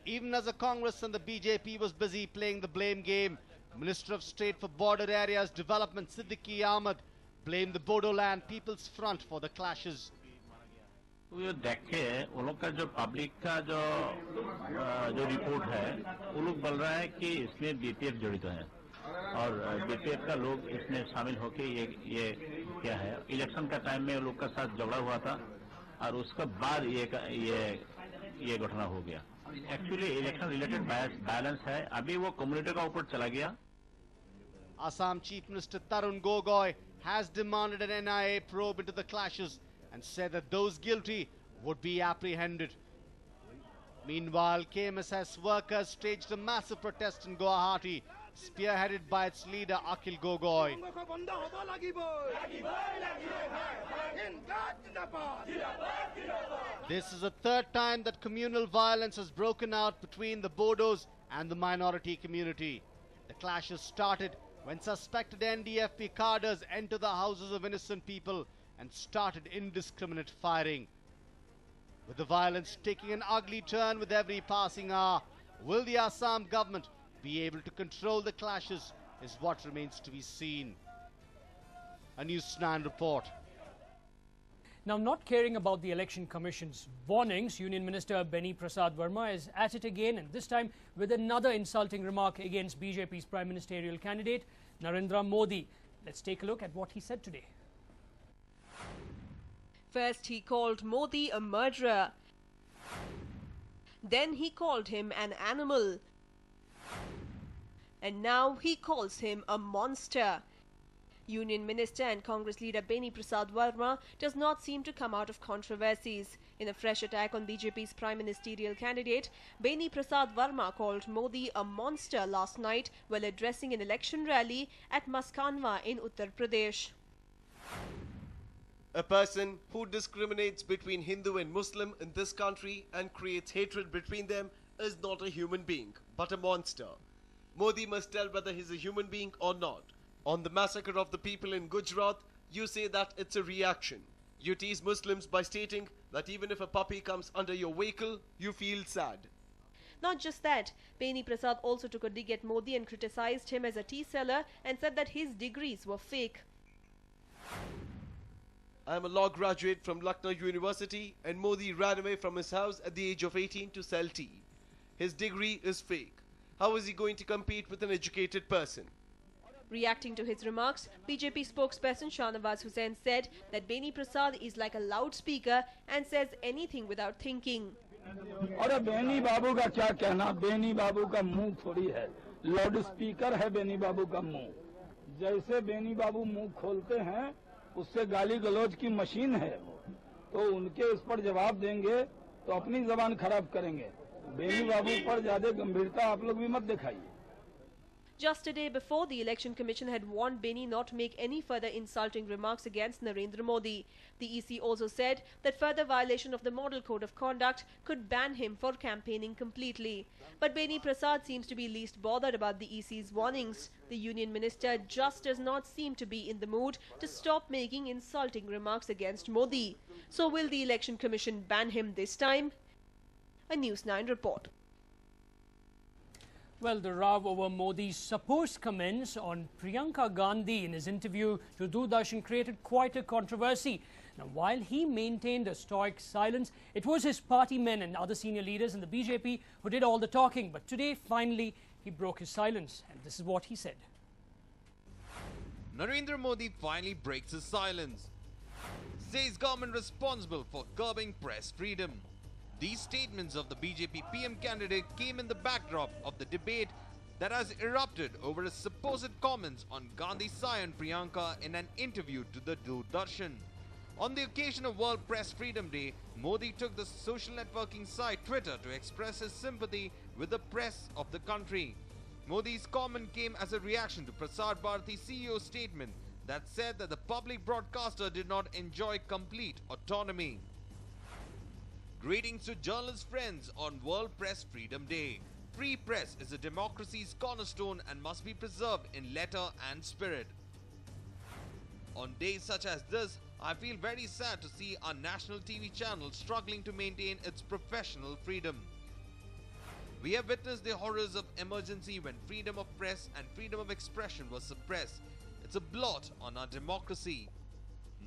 Even as the Congress and the BJP was busy playing the blame game, Minister of State for Border Areas Development Siddiqui Ahmed blamed the Bodoland People's Front for the clashes. ये देखे वो लोग का जो public का जो report है वो लोग बोल रहा है कि इसमें बीपीएफ जड़ित है और बीपीएफ का लोग इसमें शामिल होके ये क्या है इलेक्शन का टाइम में वो लोग का साथ झगड़ा हुआ था और उसके बाद ये घटना हो गया. एक्चुअली इलेक्शन रिलेटेड बैलेंस है. अभी वो कम्युनिटी का ऊपर चला गया. Assam Chief Minister Tarun Gogoi has demanded an NIA probe into the clashes and said that those guilty would be apprehended. Meanwhile, KMSS workers staged a massive protest in Guwahati, spearheaded by its leader Akhil Gogoi. This is the third time that communal violence has broken out between the Bodos and the minority community. The clashes started when suspected NDFP cadres entered the houses of innocent people and started indiscriminate firing. With the violence taking an ugly turn with every passing hour, will the Assam government be able to control the clashes is what remains to be seen. A News9 report. Now, not caring about the Election Commission's warnings, Union Minister Beni Prasad Verma is at it again, and this time with another insulting remark against BJP's Prime Ministerial candidate, Narendra Modi. Let's take a look at what he said today. First, he called Modi a murderer. Then he called him an animal. And now he calls him a monster. Union Minister and Congress leader Beni Prasad Verma does not seem to come out of controversies. In a fresh attack on BJP's Prime Ministerial candidate, Beni Prasad Verma called Modi a monster last night while addressing an election rally at Maskanwa in Uttar Pradesh. A person who discriminates between Hindu and Muslim in this country and creates hatred between them is not a human being, but a monster. Modi must tell whether he's a human being or not. On the massacre of the people in Gujarat, you say that it's a reaction. You tease Muslims by stating that even if a puppy comes under your vehicle, you feel sad. Not just that, Beni Prasad also took a dig at Modi and criticized him as a tea seller and said that his degrees were fake. I am a law graduate from Lucknow University and Modi ran away from his house at the age of 18 to sell tea. His degree is fake. How is he going to compete with an educated person? Reacting to his remarks, BJP spokesperson Shahnawaz Hussain said that Beni Prasad is like a loudspeaker and says anything without thinking. अरे बेनी बाबू का क्या कहना, बेनी बाबू का मुंह थोड़ी है, loud speaker है बेनी बाबू का मुंह. जैसे बेनी बाबू मुंह खोलते हैं उससे गाली गलौज की मशीन है, तो उनके इस पर जवाब देंगे तो अपनी जबान खराब करेंगे. बेनी बाबू पर ज्यादा गंभीरता आप लोग भी मत दिखाइए. Just a day before, the Election Commission had warned Beni not to make any further insulting remarks against Narendra Modi. The EC also said that further violation of the Model Code of Conduct could ban him for campaigning completely. But Beni Prasad seems to be least bothered about the EC's warnings. The Union Minister just does not seem to be in the mood to stop making insulting remarks against Modi. So will the Election Commission ban him this time? A News9 report. Well, the row over Modi's supposed comments on Priyanka Gandhi in his interview to Doordarshan created quite a controversy. Now, while he maintained a stoic silence, it was his party men and other senior leaders in the BJP who did all the talking. But today, finally, he broke his silence, and this is what he said. Narendra Modi finally breaks his silence. Says government responsible for curbing press freedom. These statements of the BJP PM candidate came in the backdrop of the debate that has erupted over his supposed comments on Gandhi's scion Priyanka in an interview to the Doordarshan. On the occasion of World Press Freedom Day, Modi took the social networking site Twitter to express his sympathy with the press of the country. Modi's comment came as a reaction to Prasar Bharati's CEO's statement that said that the public broadcaster did not enjoy complete autonomy. Greetings to journalist friends on World Press Freedom Day. Free press is a democracy's cornerstone and must be preserved in letter and spirit. On days such as this, I feel very sad to see our national TV channel struggling to maintain its professional freedom. We have witnessed the horrors of emergency when freedom of press and freedom of expression was suppressed. It's a blot on our democracy.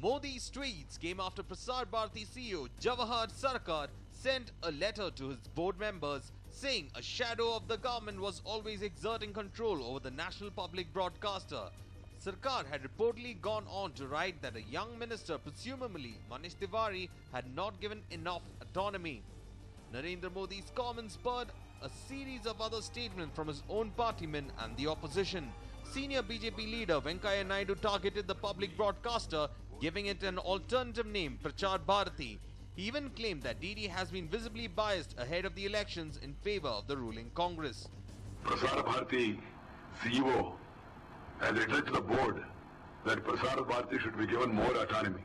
Modi's tweets came after Prasar Bharati CEO Jawahar Sarkar sent a letter to his board members saying a shadow of the government was always exerting control over the national public broadcaster. Sarkar had reportedly gone on to write that a young minister, presumably Manish Tiwari, had not given enough autonomy. Narendra Modi's comments spurred a series of other statements from his own partymen and the opposition. Senior BJP leader Venkaiah Naidu targeted the public broadcaster, giving it an alternative name, Prasar Bharati. He even claimed that DD has been visibly biased ahead of the elections in favor of the ruling Congress. Prasar Bharati CEO has written to the board that Prasar Bharati should be given more autonomy.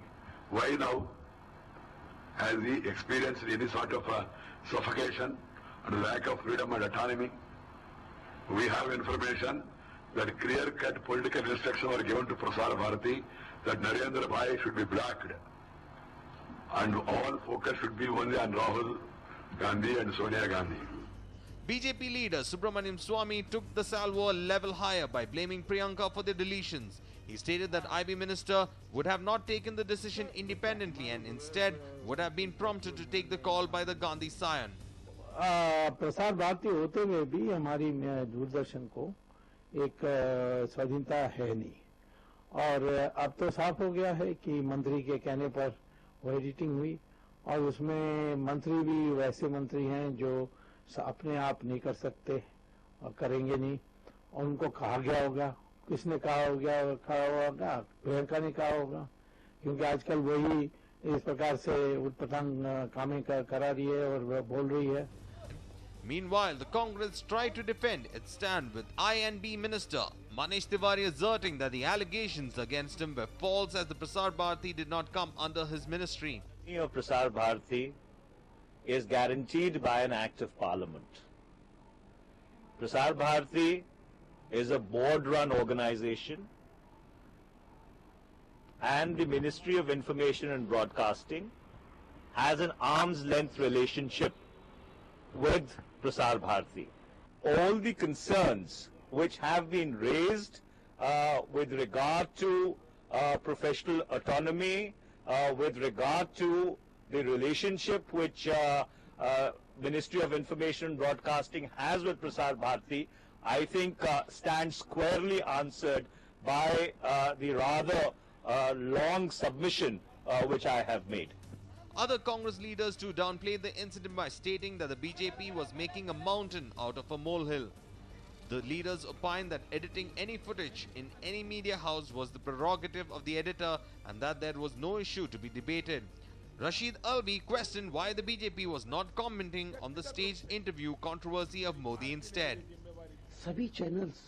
Why now? Has he experienced any sort of suffocation and lack of freedom and autonomy? We have information that clear-cut political instructions were given to Prasar Bharati that Narendra Bhai should be blocked and all focus should be only on Rahul Gandhi and Sonia Gandhi. BJP leader Subramaniam Swamy took the salvo a level higher by blaming Priyanka for the deletions. He stated that IB minister would have not taken the decision independently and instead would have been prompted to take the call by the Gandhi scion. Prasar Bharati होते हुए भी हमारी दूरदर्शन को एक स्वाधीनता है नहीं और अब तो साफ हो गया है कि मंत्री के कहने पर वो एडिटिंग हुई और उसमें मंत्री भी वैसे मंत्री हैं जो अपने आप नहीं कर सकते और करेंगे नहीं और उनको कहा गया होगा किसने कहा होगा प्रियंका ने कहा होगा क्योंकि आजकल वही इस प्रकार से उटपटांग कामें करा रही है और बोल रही है. Meanwhile, the Congress tried to defend its stand with INB Minister Manish Tiwari asserting that the allegations against him were false as the Prasar Bharati did not come under his ministry. Of Prasar Bharati is guaranteed by an act of parliament. Prasar Bharati is a board-run organization and the Ministry of Information and Broadcasting has an arm's-length relationship with Prasar Bharati. All the concerns which have been raised with regard to professional autonomy, with regard to the relationship which Ministry of Information and Broadcasting has with Prasar Bharati, I think stands squarely answered by the rather long submission which I have made. Other Congress leaders too downplayed the incident by stating that the BJP was making a mountain out of a molehill. The leaders opined that editing any footage in any media house was the prerogative of the editor and that there was no issue to be debated. Rashid Alvi questioned why the BJP was not commenting on the staged interview controversy of Modi instead. सभी channels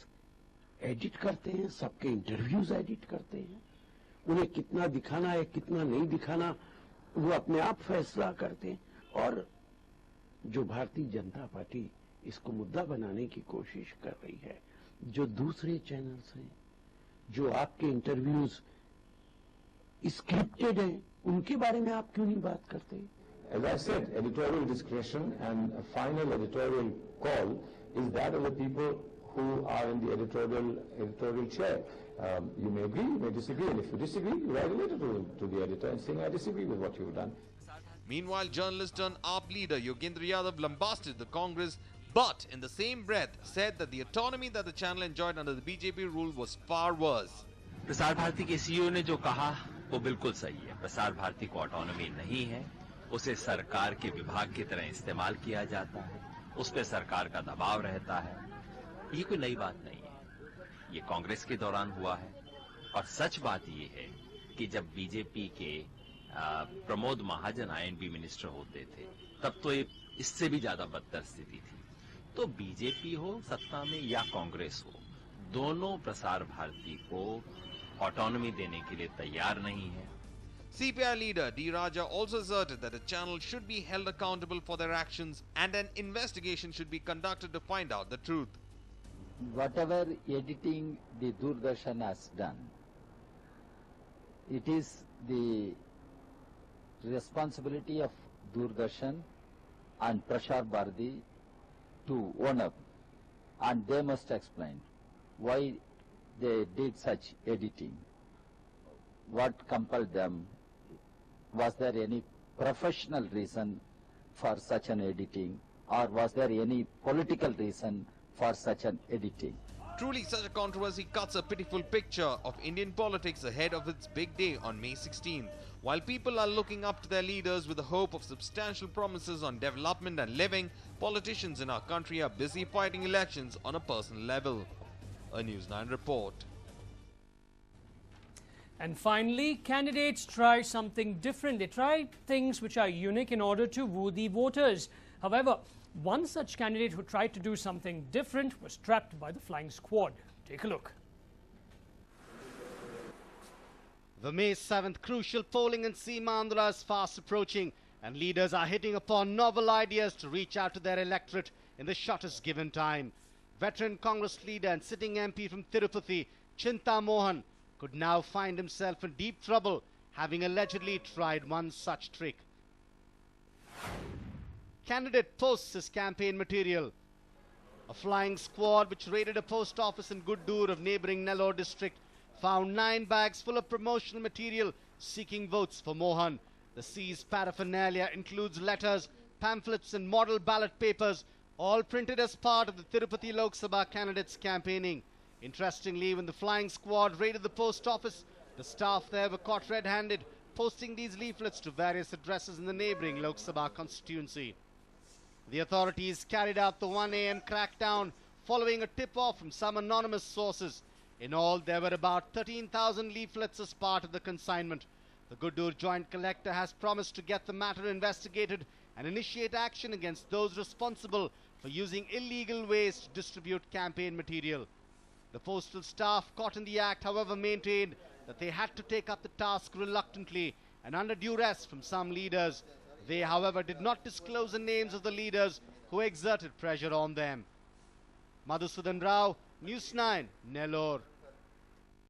edit करते हैं, सबके interviews edit करते हैं, उन्हें कितना दिखाना है कितना नहीं दिखाना वो अपने आप फैसला करते हैं और जो भारतीय जनता पार्टी इसको मुद्दा बनाने की कोशिश कर रही है, जो दूसरे चैनल्स हैं, जो आपके इंटरव्यूज स्क्रिप्टेड हैं, उनके बारे में आप क्यों नहीं बात करते? As I said, editorial discretion and a final editorial call is that of the people who are in the editorial chair. You may agree, you may disagree, and if you disagree, you write a letter to the editor and saying, I disagree with what you've done. Meanwhile, journalist turned AAP leader Yogendra Yadav lambasted the Congress, but in the same breath said that the autonomy that the channel enjoyed under the BJP rule was far worse. Prasar Bharati के CEO ने जो कहा वो बिल्कुल सही है. प्रसार भारती को autonomy नहीं है, उसे सरकार के विभाग की तरह इस्तेमाल किया जाता है, उस पर सरकार का दबाव रहता है. ये कोई नई बात नहीं है, ये कांग्रेस के दौरान हुआ है. और सच बात ये है कि जब बीजेपी के प्रमोद महाजन आईएनबी मिनिस्टर होते थे तब तो ये इससे भी ज्यादा बदतर स्थिति थी. तो बीजेपी हो सत्ता में या कांग्रेस हो, दोनों प्रसार भारती को ऑटोनॉमी देने के लिए तैयार नहीं है. CPI leader D. Raja also asserted that the channel should be held accountable for their actions and an investigation should be conducted to find out the truth. Whatever editing the Doordarshan has done, it is the responsibility of Doordarshan and Prasar Bharati to own up, and they must explain why they did such editing. What compelled them? Was there any professional reason for such an editing, or was there any political reason for such an editing? Truly, such a controversy cuts a pitiful picture of Indian politics ahead of its big day on May 16th. While people are looking up to their leaders with the hope of substantial promises on development and living, politicians in our country are busy fighting elections on a personal level. A News9 report. And finally, candidates try something different. They try things which are unique in order to woo the voters. However, one such candidate who tried to do something different was trapped by the flying squad. Take a look. The May 7th crucial polling in Seemandhra is fast approaching, and leaders are hitting upon novel ideas to reach out to their electorate in the shortest given time. Veteran Congress leader and sitting MP from Tirupati, Chinta Mohan, could now find himself in deep trouble, having allegedly tried one such trick. Candidate posts his campaign material. A flying squad which raided a post office in Guddur of neighbouring Nellore district found 9 bags full of promotional material seeking votes for Mohan. The seized paraphernalia includes letters, pamphlets and model ballot papers, all printed as part of the Tirupati Lok Sabha candidates campaigning. Interestingly, when the flying squad raided the post office, the staff there were caught red-handed, posting these leaflets to various addresses in the neighbouring Lok Sabha constituency. The authorities carried out the 1 a.m. crackdown following a tip-off from some anonymous sources. In all, there were about 13,000 leaflets as part of the consignment. The Guddur Joint Collector has promised to get the matter investigated and initiate action against those responsible for using illegal ways to distribute campaign material. The postal staff caught in the act, however, maintained that they had to take up the task reluctantly and under duress from some leaders. They, however, did not disclose the names of the leaders who exerted pressure on them. Madhusudan Rao, News9, Nellore.